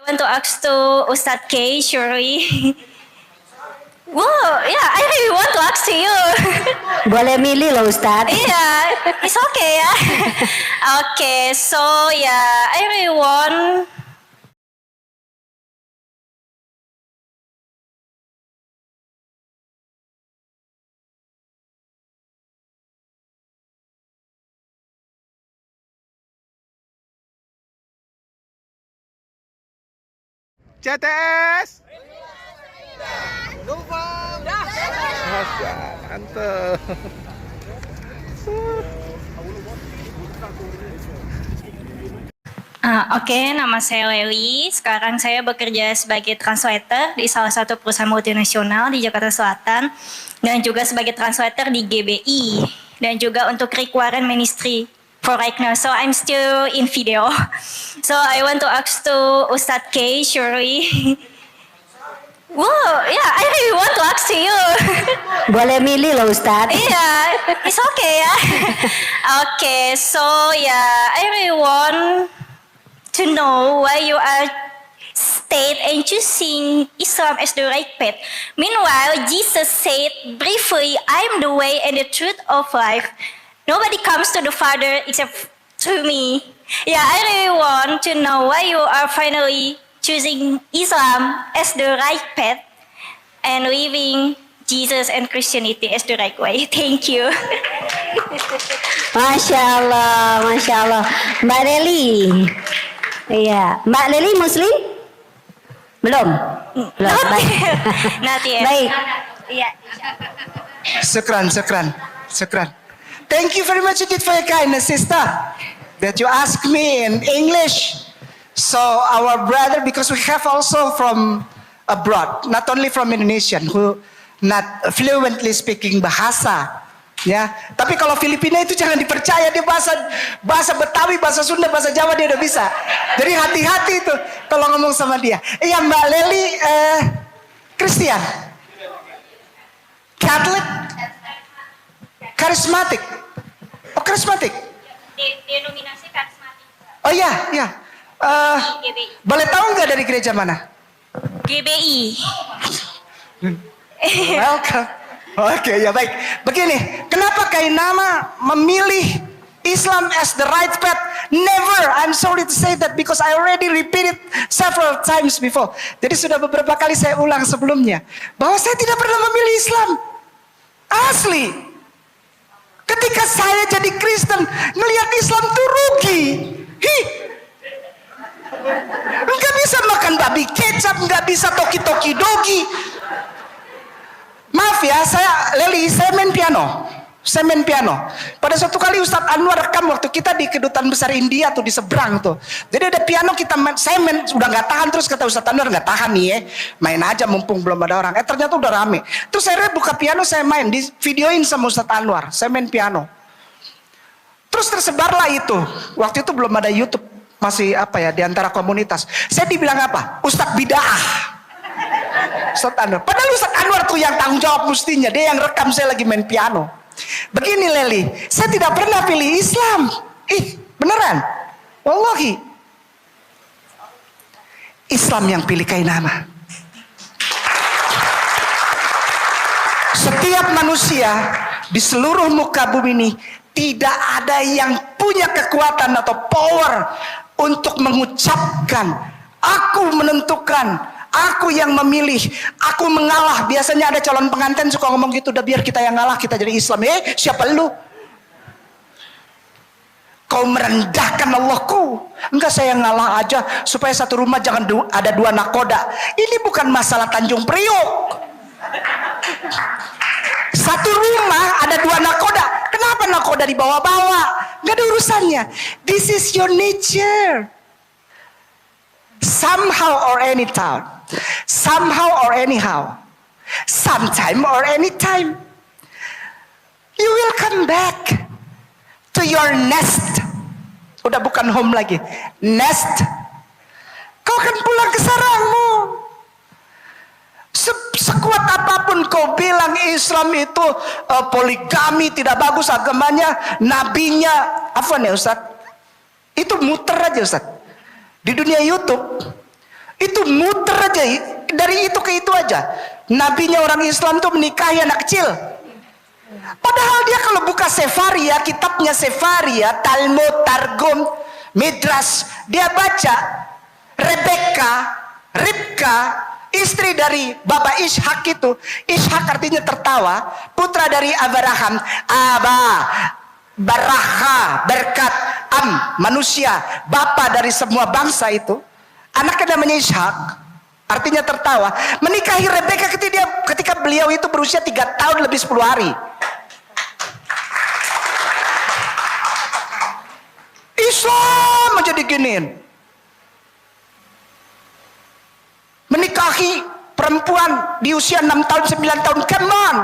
want to ask to Ustadz K, Shuri. Wow, yeah, I really want to ask to you. Boleh milih loh Ustadz. Yeah, it's okay ya. Okay, so yeah, I really want. CTS Nufam Masya mantep. Oke, nama saya Lewi. Sekarang saya bekerja sebagai translator di salah satu perusahaan multinasional di Jakarta Selatan dan juga sebagai translator di GBI dan juga untuk requirement ministry for right now. So I'm still in video. So I want to ask to Ustadz K, Shuri. Wow, yeah, I really want to ask to you. Boleh milih loh Ustadz. Yeah, it's okay ya. Okay, so yeah, I really want to know why you are state and choosing Islam as the right path. Meanwhile, Jesus said briefly, I am the way and the truth of life. Nobody comes to the Father except through me. Yeah, I really want to know why you are finally choosing Islam as the right path and living Jesus and Christianity as the right way. Thank you. Masya Allah, Masya Allah. Mbak Leli. Iya, Mbak Leli Muslim? Belum? Belum. Baik. Not yet. Baik. Yeah. Shukran. Thank you very much indeed for your kindness, sister, that you ask me in English. So our brother, because we have also from abroad, not only from Indonesian, who not fluently speaking bahasa, ya. Tapi kalau Filipina itu jangan dipercaya, dia bahasa Betawi, bahasa Sunda, bahasa Jawa dia udah bisa. Jadi hati-hati itu kalau ngomong sama dia. Iya, Mbak Leli, Kristen, Catholic, karismatik. Oh, karismatik. Denominasi karismatik. Oh iya. Boleh tahu nggak dari gereja mana? GBI. Welcome. Oke, ya baik. Begini, kenapa Kainama memilih Islam as the right path? Never. I'm sorry to say that because I already repeated several times before. Jadi sudah beberapa kali saya ulang sebelumnya bahwa saya tidak pernah memilih Islam. Asli. Ketika saya jadi Kristen, ngelihat Islam tuh rugi. Nggak bisa makan babi kecap, nggak bisa toki-toki dogi. Maaf ya, saya main piano. Pada suatu kali Ustadz Anwar rekam waktu kita di kedutaan besar India tuh di seberang tuh. Jadi ada piano kita main, saya main udah nggak tahan, terus kata Ustadz Anwar nggak tahan nih ya, main aja mumpung belum ada orang. Ternyata udah rame. Terus saya buka piano, saya main, di videoin sama Ustadz Anwar, saya main piano. Terus tersebarlah itu. Waktu itu belum ada YouTube, masih di antara komunitas. Saya dibilang apa? Ustadz bid'ah. Ustadz Anwar. Padahal Ustadz Anwar tuh yang tanggung jawab mestinya, dia yang rekam saya lagi main piano. Begini Leli, saya tidak pernah pilih Islam. Beneran? Wallahi. Islam yang pilih Kainama. Setiap manusia di seluruh muka bumi ini tidak ada yang punya kekuatan atau power untuk mengucapkan, aku menentukan, aku yang memilih, aku mengalah. Biasanya ada calon pengantin suka ngomong gitu, udah biar kita yang ngalah, kita jadi Islam. Siapa lu? Kau merendahkan Allahku. Enggak, saya ngalah aja supaya satu rumah jangan ada dua nakoda. Ini bukan masalah Tanjung Priok. Satu rumah ada dua nakoda. Kenapa nakoda dibawa-bawa? Enggak ada urusannya. This is your nature. Somehow or anytime, somehow or anyhow, sometime or anytime, you will come back to your nest. Udah bukan home lagi, nest. Kau akan pulang ke sarangmu. Sekuat apapun kau bilang Islam itu poligami tidak bagus agamanya, nabinya, apa nih Ustaz? Itu muter aja Ustaz. Di dunia YouTube Itu muter aja, dari itu ke itu aja. Nabinya orang Islam tuh menikahi anak kecil. Padahal dia kalau buka Sefaria, kitabnya Sefaria, Talmud, Targum, Midrash, dia baca Ribka, istri dari Bapak Ishak itu. Ishak artinya tertawa, putra dari Abraham. Baraha, berkat, manusia, bapa dari semua bangsa itu. Anaknya namanya Ishak, artinya tertawa. Menikahi Rebeka ketika beliau itu berusia 3 tahun lebih 10 hari. Islam aja diginiin. Menikahi perempuan di usia 6 tahun, 9 tahun. Come on.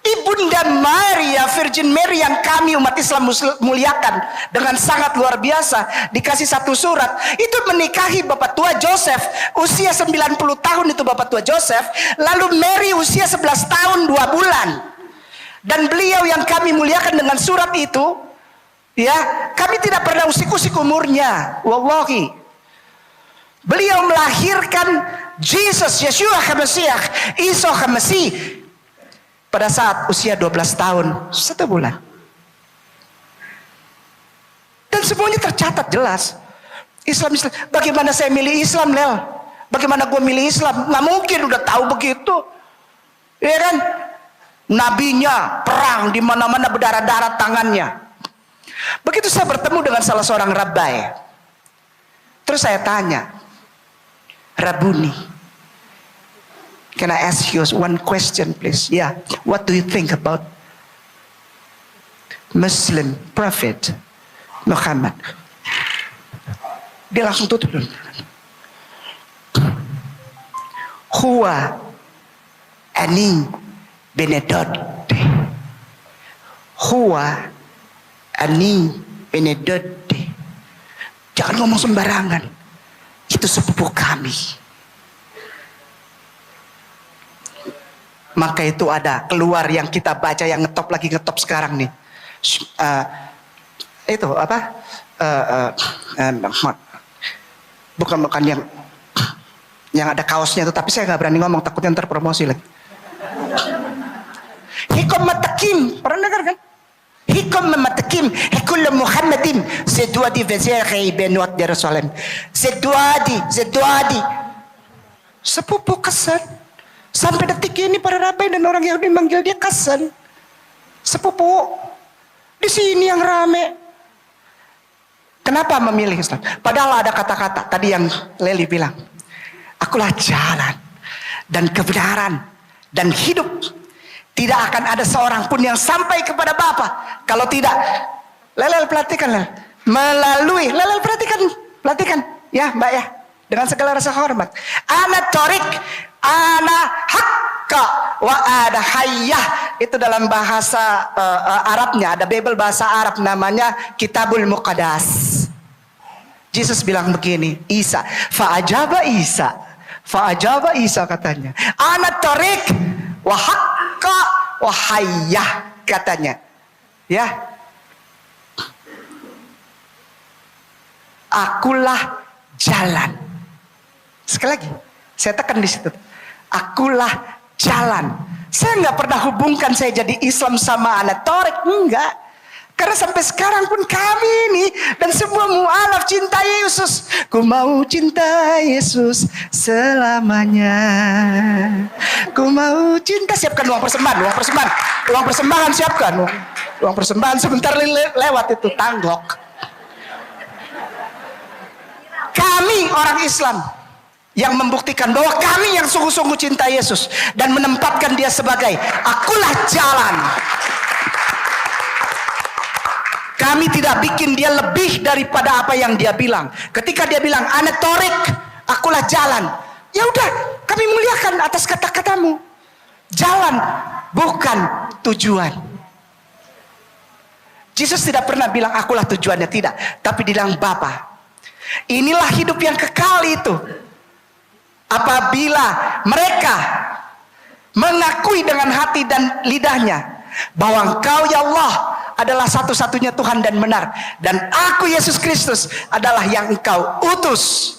Ibunda Maria, Virgin Mary yang kami umat Islam muliakan dengan sangat luar biasa, dikasih satu surat, itu menikahi Bapak tua Joseph, usia 90 tahun itu Bapak tua Joseph, lalu Mary usia 11 tahun 2 bulan. Dan beliau yang kami muliakan dengan surat itu, ya, kami tidak pernah usik-usik umurnya, wallahi. Beliau melahirkan Jesus, Yeshua HaMashiach, Isa HaMasih, pada saat usia 12 tahun 1 bulan. Dan semuanya tercatat jelas. Islam. Bagaimana saya milih Islam, Lel? Bagaimana gue milih Islam? Nggak mungkin udah tahu begitu, ya kan? Nabinya perang di mana-mana, berdarah-darah tangannya. Begitu saya bertemu dengan salah seorang rabbi, terus saya tanya, Rabuni, can I ask you one question, please? Yeah. What do you think about Muslim Prophet Muhammad? Dia langsung tutup. Huwa ani benedote. Huwa ani benedote. Jangan ngomong sembarangan. Itu sepupu kami. Maka itu ada keluar yang kita baca, yang ngetop sekarang nih. Itu apa? Bukan yang ada kaosnya itu, tapi saya nggak berani ngomong, takutnya ntar promosi lagi. Hikom matakim, pernah dengar kan? Hikom matakim, hikul Muhammadin, seduadi vezeri benot Jerusalem, seduadi, sepupu kesan. Sampai detik ini para rabai dan orang Yahudi manggil dia Kasan, sepupu. Di sini yang rame. Kenapa memilih Islam? Padahal ada kata-kata tadi yang Leli bilang, akulah jalan dan kebenaran dan hidup. Tidak akan ada seorang pun yang sampai kepada Bapa kalau tidak, Lelel perhatikan, Lel, melalui, Lelel perhatikan ya Mbak ya, dengan segala rasa hormat. Ana torik, ana hakka, wa ada hayyah. Itu dalam bahasa Arabnya, ada Bible bahasa Arab namanya Kitabul Muqaddas. Yesus bilang begini, Isa, fa'ajaba Isa katanya, ana torik, wa hakka, wa hayyah katanya. Ya, akulah jalan. Sekali lagi, saya tekan di situ. Akulah jalan. Saya nggak pernah hubungkan saya jadi Islam sama anak Torik, enggak. Karena sampai sekarang pun kami ini dan semua mu'alaf cinta Yesus. Ku mau cinta Yesus selamanya. Ku mau cinta, siapkan uang persembahan siapkan. Uang persembahan sebentar lewat itu tanggok. Kami orang Islam yang membuktikan bahwa kami yang sungguh-sungguh cinta Yesus dan menempatkan dia sebagai akulah jalan. Kami tidak bikin dia lebih daripada apa yang dia bilang. Ketika dia bilang ana torik, akulah jalan, ya udah, kami muliakan atas kata-katamu. Jalan bukan tujuan. Yesus tidak pernah bilang akulah tujuannya, tidak, tapi bilang Bapa. Inilah hidup yang kekal itu. Apabila mereka mengakui dengan hati dan lidahnya bahwa Engkau ya Allah adalah satu-satunya Tuhan dan benar, dan aku Yesus Kristus adalah yang Engkau utus.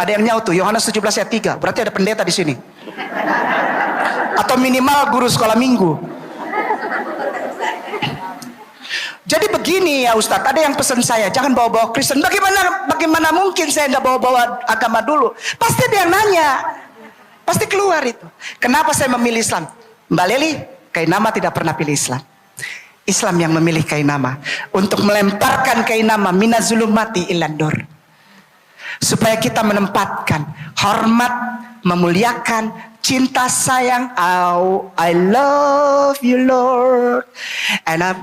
Ada yang nyaut tuh, Yohanes 17 ayat 3. Berarti ada pendeta di sini. Atau minimal guru sekolah minggu. Jadi begini ya Ustadz, ada yang pesan saya, jangan bawa-bawa Kristen. Bagaimana mungkin saya nggak bawa-bawa agama dulu? Pasti ada yang nanya. Pasti keluar itu. Kenapa saya memilih Islam? Mbak Leli, Kainama tidak pernah pilih Islam. Islam yang memilih Kainama untuk melemparkan Kainama minazulumati ilan nur. Supaya kita menempatkan hormat, memuliakan, cinta sayang. Oh, I love you Lord, and I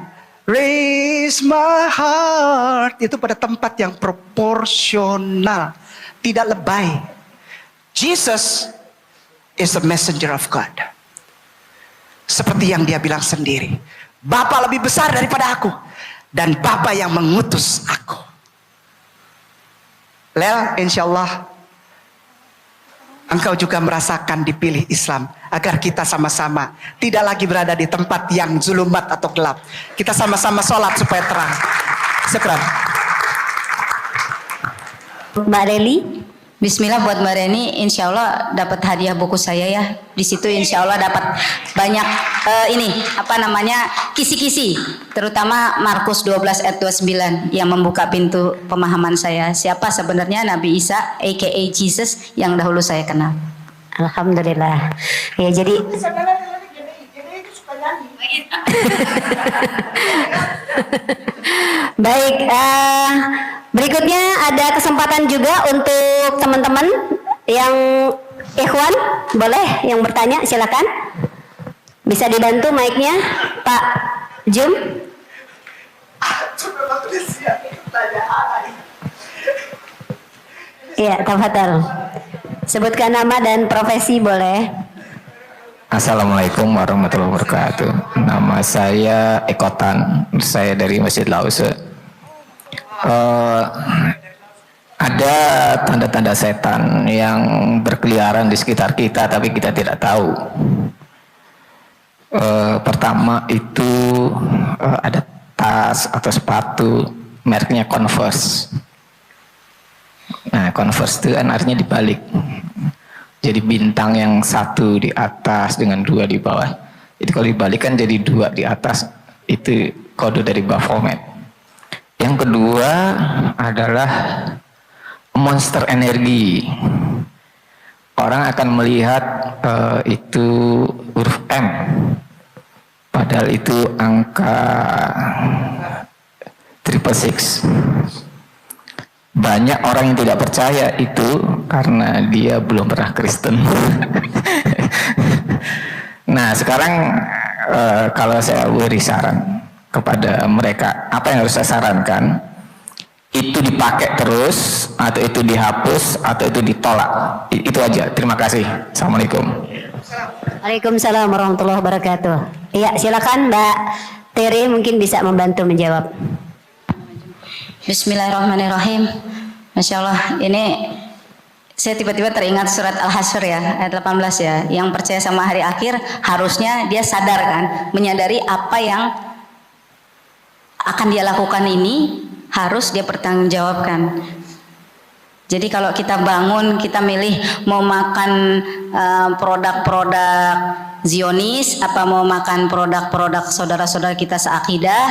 raise my heart. Itu pada tempat yang proporsional, tidak lebay. Jesus is the messenger of God. Seperti yang dia bilang sendiri, Bapa lebih besar daripada aku, dan Bapa yang mengutus aku. Lel, insya Allah engkau juga merasakan dipilih Islam, agar kita sama-sama tidak lagi berada di tempat yang zulumat atau gelap. Kita sama-sama sholat supaya terang. Syukran. Mbak Leli. Bismillah buat Mbak Reni, insya Allah dapat hadiah buku saya ya. Di situ insya Allah dapat banyak kisi-kisi, terutama Markus 12 ayat 29 yang membuka pintu pemahaman saya. Siapa sebenarnya Nabi Isa, aka Jesus yang dahulu saya kenal. Alhamdulillah. Ya jadi baik, berikutnya ada kesempatan juga untuk teman-teman yang ikhwan, boleh yang bertanya silakan. Bisa dibantu mic-nya Pak Jum. Iya, tafadhal. Sebutkan nama dan profesi boleh. Assalamualaikum warahmatullahi wabarakatuh. Nama saya Ekotan, saya dari Masjid Lause. Ada tanda-tanda setan yang berkeliaran di sekitar kita, tapi kita tidak tahu. Pertama itu ada tas atau sepatu mereknya Converse. Nah, Converse itu kan artinya dibalik. Jadi bintang yang satu di atas dengan dua di bawah. Jadi kalau dibalikan jadi dua di atas, itu kode dari Baphomet. Yang kedua adalah monster energi. Orang akan melihat itu huruf M, padahal itu angka 666. Banyak orang yang tidak percaya itu karena dia belum pernah Kristen. Nah sekarang kalau saya beri saran kepada mereka, apa yang harus saya sarankan? Itu dipakai terus, atau itu dihapus, atau itu ditolak. Itu aja. Terima kasih. Assalamualaikum. Waalaikumsalam warahmatullahi wabarakatuh. Iya, silakan Mbak Tere mungkin bisa membantu menjawab. Bismillahirrahmanirrahim. Masya Allah, ini saya tiba-tiba teringat surat Al-Hasyr ya, ayat 18 ya. Yang percaya sama hari akhir harusnya dia sadar kan, menyadari apa yang akan dia lakukan ini harus dia pertanggungjawabkan. Jadi kalau kita bangun, kita milih mau makan produk-produk Zionis, apa mau makan produk-produk saudara-saudara kita seakidah,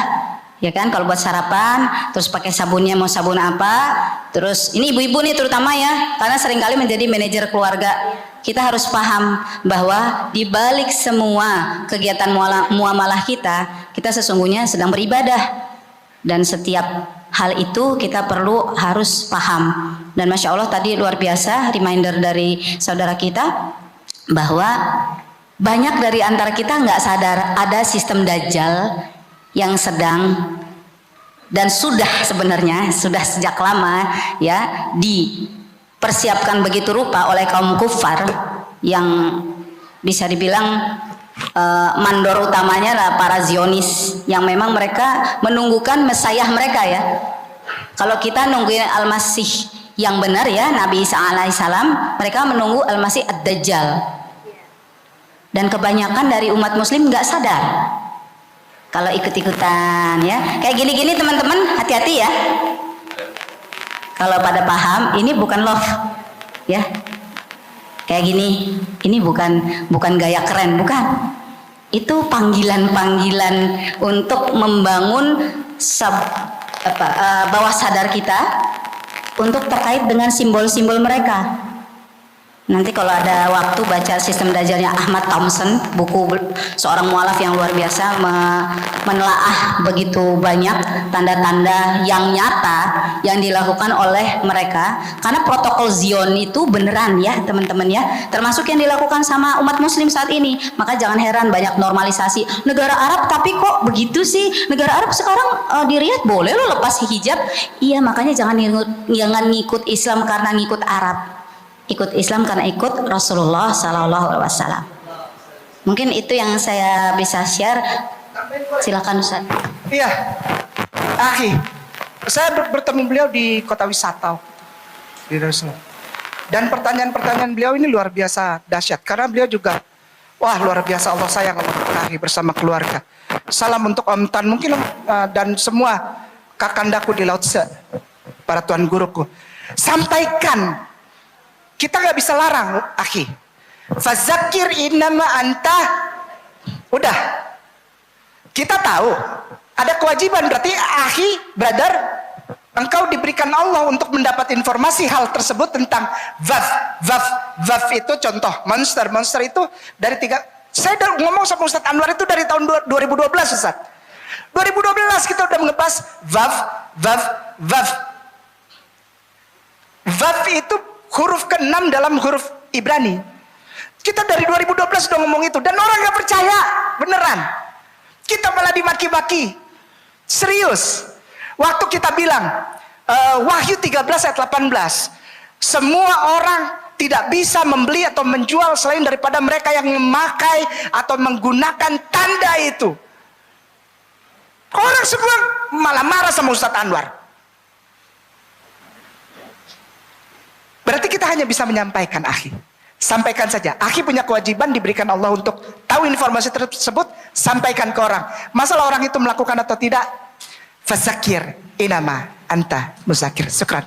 ya kan? Kalau buat sarapan, terus pakai sabunnya mau sabun apa? Terus ini ibu-ibu nih terutama ya, karena seringkali menjadi manajer keluarga. Kita harus paham bahwa di balik semua kegiatan muamalah kita sesungguhnya sedang beribadah. Dan setiap hal itu kita perlu harus paham. Dan Masya Allah tadi luar biasa reminder dari saudara kita bahwa banyak dari antara kita nggak sadar ada sistem Dajjal yang sedang dan sudah sebenarnya sudah sejak lama ya dipersiapkan begitu rupa oleh kaum kufar yang bisa dibilang mandor utamanya adalah para Zionis yang memang mereka menunggukan Mesiah mereka ya. Kalau kita nungguin Al-Masih yang benar ya, Nabi Isa alaihissalam, mereka menunggu Al-Masih Ad-Dajjal. Dan kebanyakan dari umat muslim nggak sadar kalau ikut-ikutan ya. Kayak gini-gini teman-teman, hati-hati ya. Kalau pada paham, ini bukan love. ya. Kayak gini, ini bukan gaya keren, bukan. Itu panggilan-panggilan untuk membangun bawah sadar kita untuk terkait dengan simbol-simbol mereka. Nanti kalau ada waktu baca Sistem Dajjalnya Ahmad Thompson, buku seorang mualaf yang luar biasa, menelaah begitu banyak tanda-tanda yang nyata yang dilakukan oleh mereka. Karena protokol Zion itu beneran ya teman-teman ya, termasuk yang dilakukan sama umat muslim saat ini. Maka jangan heran banyak normalisasi. Negara Arab tapi kok begitu sih? Negara Arab sekarang di Riyadh boleh lo lepas hijab. Iya, makanya jangan ngikut Islam karena ngikut Arab. Ikut Islam karena ikut Rasulullah Sallallahu Alaihi Wasallam. Mungkin itu yang saya bisa share. Silakan Ustaz. Iya, Akhi, saya bertemu beliau di kota wisata di Darussalam. Dan pertanyaan-pertanyaan beliau ini luar biasa dahsyat karena beliau juga, wah luar biasa, Allah sayang sama Akhi bersama keluarga. Salam untuk Om Tan mungkin dan semua kakandaku di Laut Se, para tuan guruku. Sampaikan. Kita nggak bisa larang, Akhi. Fazakir innama anta. Udah. Kita tahu ada kewajiban, berarti Akhi, brother, engkau diberikan Allah untuk mendapat informasi hal tersebut tentang Vaf itu contoh monster itu dari 3. Saya udah ngomong sama Ustadz Anwar itu dari tahun 2012, Ustadz. 2012 kita udah mengebahas Vaf itu huruf ke-6 dalam huruf Ibrani. Kita dari 2012 sudah ngomong itu dan orang gak percaya, beneran. Kita malah dimaki-maki. Serius. Waktu kita bilang Wahyu 13 ayat 18, semua orang tidak bisa membeli atau menjual selain daripada mereka yang memakai atau menggunakan tanda itu. Orang semua malah marah sama Ustadz Anwar. Berarti kita hanya bisa menyampaikan, Akhi. Sampaikan saja. Akhi punya kewajiban diberikan Allah untuk tahu informasi tersebut, sampaikan ke orang. Masalah orang itu melakukan atau tidak, fazakir inama anta muzakir. Syukran.